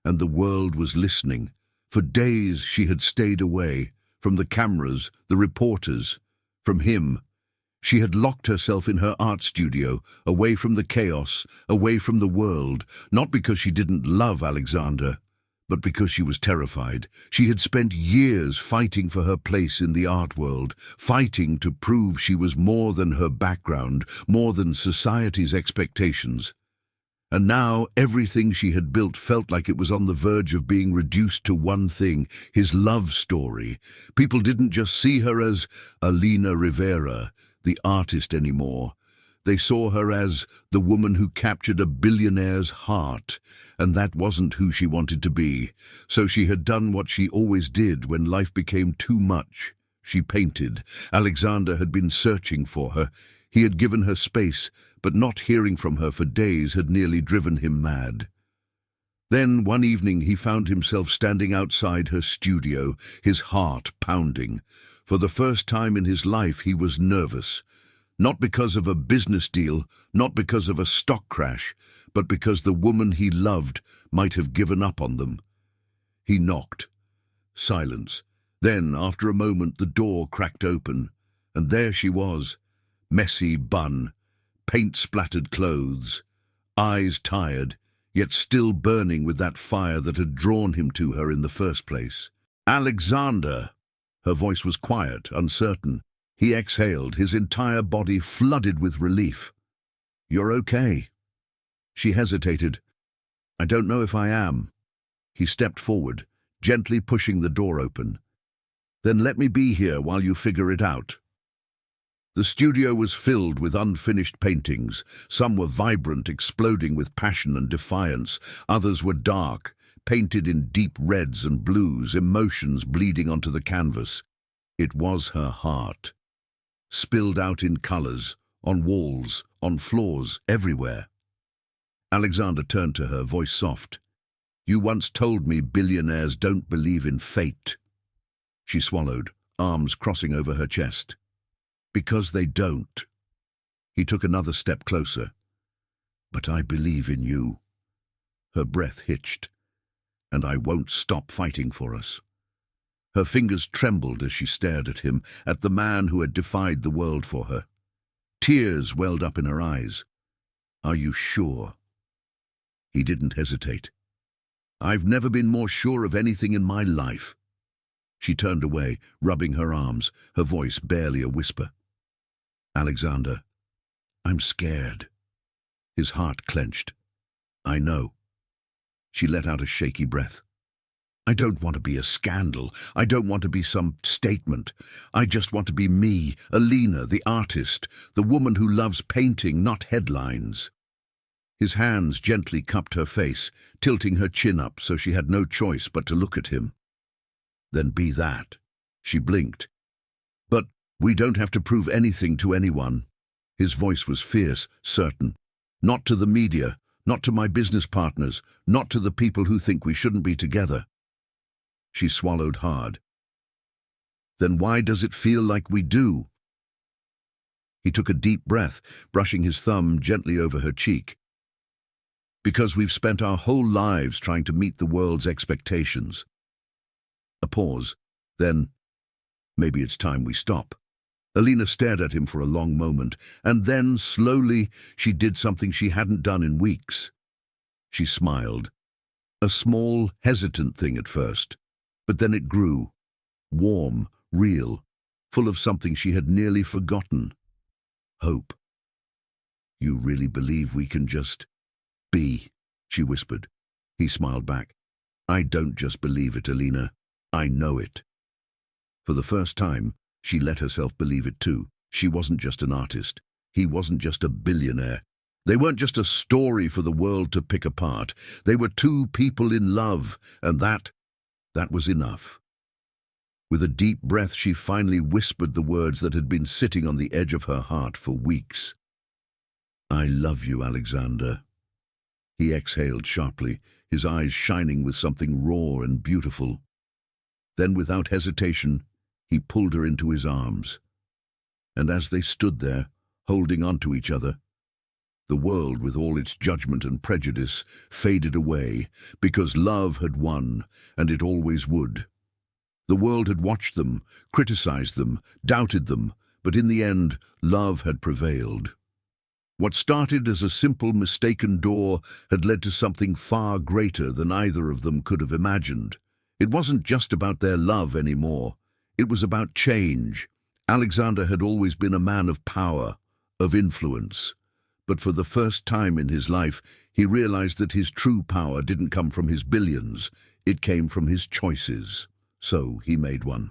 And the world was listening. For days she had stayed away, from the cameras, the reporters, from him. She had locked herself in her art studio, away from the chaos, away from the world, not because she didn't love Alexander, but because she was terrified. She had spent years fighting for her place in the art world, fighting to prove she was more than her background, more than society's expectations. And now everything she had built felt like it was on the verge of being reduced to one thing, his love story. People didn't just see her as Alina Rivera, the artist, anymore. They saw her as the woman who captured a billionaire's heart, and that wasn't who she wanted to be. So she had done what she always did when life became too much. She painted. Alexander had been searching for her. He had given her space, but not hearing from her for days had nearly driven him mad. Then, one evening, he found himself standing outside her studio, his heart pounding. For the first time in his life, he was nervous. Not because of a business deal, not because of a stock crash, but because the woman he loved might have given up on them. He knocked. Silence. Then, after a moment, the door cracked open, and there she was. Messy bun, paint-splattered clothes, eyes tired, yet still burning with that fire that had drawn him to her in the first place. Alexander! Her voice was quiet, uncertain. He exhaled, his entire body flooded with relief. You're okay. She hesitated. I don't know if I am. He stepped forward, gently pushing the door open. Then let me be here while you figure it out. The studio was filled with unfinished paintings. Some were vibrant, exploding with passion and defiance. Others were dark, painted in deep reds and blues, emotions bleeding onto the canvas. It was her heart, spilled out in colors, on walls, on floors, everywhere. Alexander turned to her, voice soft. You once told me billionaires don't believe in fate. She swallowed, arms crossing over her chest. Because they don't. He took another step closer. But I believe in you. Her breath hitched. And I won't stop fighting for us. Her fingers trembled as she stared at him, at the man who had defied the world for her. Tears welled up in her eyes. Are you sure? He didn't hesitate. I've never been more sure of anything in my life. She turned away, rubbing her arms, her voice barely a whisper. Alexander, I'm scared. His heart clenched. I know. She let out a shaky breath. I don't want to be a scandal. I don't want to be some statement. I just want to be me, Alina, the artist, the woman who loves painting, not headlines. His hands gently cupped her face, tilting her chin up so she had no choice but to look at him. Then be that. She blinked. But we don't have to prove anything to anyone. His voice was fierce, certain. Not to the media, not to my business partners, not to the people who think we shouldn't be together. She swallowed hard. Then why does it feel like we do? He took a deep breath, brushing his thumb gently over her cheek. Because we've spent our whole lives trying to meet the world's expectations. A pause. Then, maybe it's time we stop. Alina stared at him for a long moment, and then, slowly, she did something she hadn't done in weeks. She smiled. A small, hesitant thing at first. But then it grew, warm, real, full of something she had nearly forgotten. Hope. You really believe we can just be, she whispered. He smiled back. I don't just believe it, Alina. I know it. For the first time, she let herself believe it too. She wasn't just an artist. He wasn't just a billionaire. They weren't just a story for the world to pick apart. They were two people in love, and that was enough. With a deep breath, she finally whispered the words that had been sitting on the edge of her heart for weeks. I love you, Alexander. He exhaled sharply, his eyes shining with something raw and beautiful. Then, without hesitation, he pulled her into his arms. And as they stood there, holding on to each other, the world, with all its judgment and prejudice, faded away, because love had won, and it always would. The world had watched them, criticized them, doubted them, but in the end, love had prevailed. What started as a simple mistaken door had led to something far greater than either of them could have imagined. It wasn't just about their love anymore. It was about change. Alexander had always been a man of power, of influence. But for the first time in his life, he realized that his true power didn't come from his billions. It came from his choices. So he made one.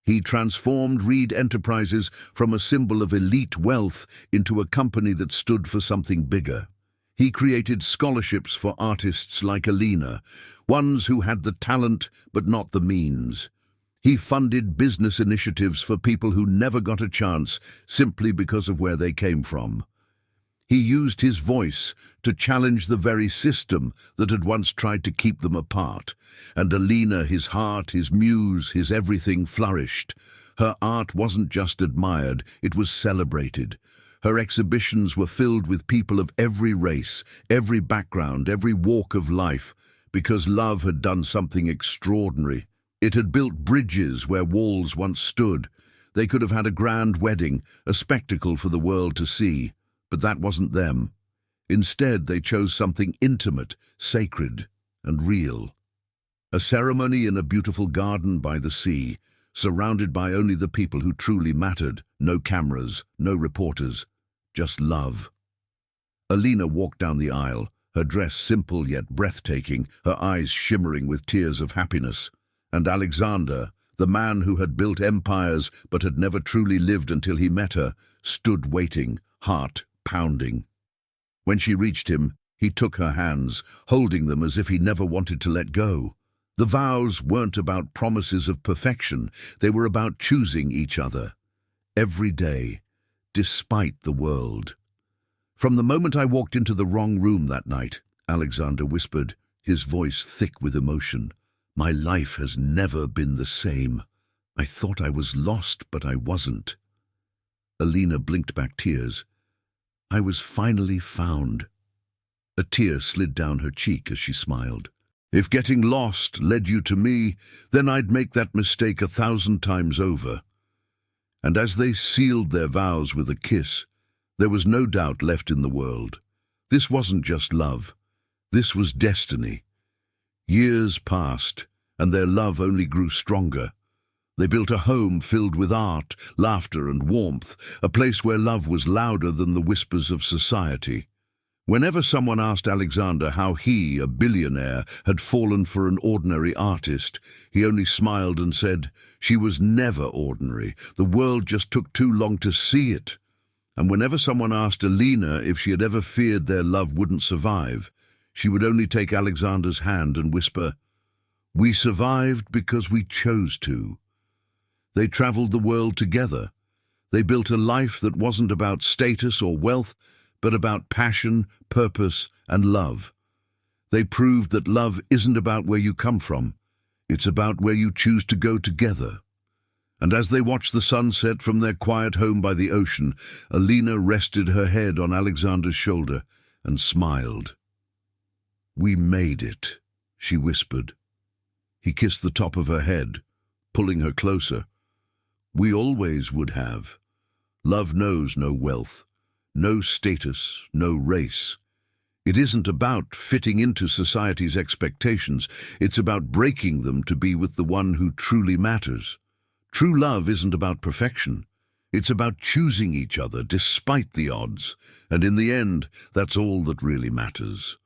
He transformed Reid Enterprises from a symbol of elite wealth into a company that stood for something bigger. He created scholarships for artists like Alina, ones who had the talent but not the means. He funded business initiatives for people who never got a chance simply because of where they came from. He used his voice to challenge the very system that had once tried to keep them apart. And Alina, his heart, his muse, his everything, flourished. Her art wasn't just admired, it was celebrated. Her exhibitions were filled with people of every race, every background, every walk of life, because love had done something extraordinary. It had built bridges where walls once stood. They could have had a grand wedding, a spectacle for the world to see. But that wasn't them. Instead, they chose something intimate, sacred, and real. A ceremony in a beautiful garden by the sea, surrounded by only the people who truly mattered. No cameras, no reporters, just love. Alina walked down the aisle, her dress simple yet breathtaking, her eyes shimmering with tears of happiness. And Alexander, the man who had built empires but had never truly lived until he met her, stood waiting, heart pounding. When she reached him, he took her hands, holding them as if he never wanted to let go. The vows weren't about promises of perfection, they were about choosing each other. Every day, despite the world. From the moment I walked into the wrong room that night, Alexander whispered, his voice thick with emotion. "My life has never been the same. I thought I was lost, but I wasn't." Alina blinked back tears. "I was finally found." A tear slid down her cheek as she smiled. "If getting lost led you to me, then I'd make that mistake 1,000 times over." And as they sealed their vows with a kiss, there was no doubt left in the world. This wasn't just love. This was destiny. Years passed, and their love only grew stronger. They built a home filled with art, laughter, and warmth, a place where love was louder than the whispers of society. Whenever someone asked Alexander how he, a billionaire, had fallen for an ordinary artist, he only smiled and said, "She was never ordinary. The world just took too long to see it." And whenever someone asked Alina if she had ever feared their love wouldn't survive, she would only take Alexander's hand and whisper, "We survived because we chose to." They traveled the world together. They built a life that wasn't about status or wealth, but about passion, purpose, and love. They proved that love isn't about where you come from. It's about where you choose to go together. And as they watched the sunset from their quiet home by the ocean, Alina rested her head on Alexander's shoulder and smiled. "We made it," she whispered. He kissed the top of her head, pulling her closer. "We always would have. Love knows no wealth, no status, no race. It isn't about fitting into society's expectations. It's about breaking them to be with the one who truly matters. True love isn't about perfection. It's about choosing each other despite the odds. And in the end, that's all that really matters."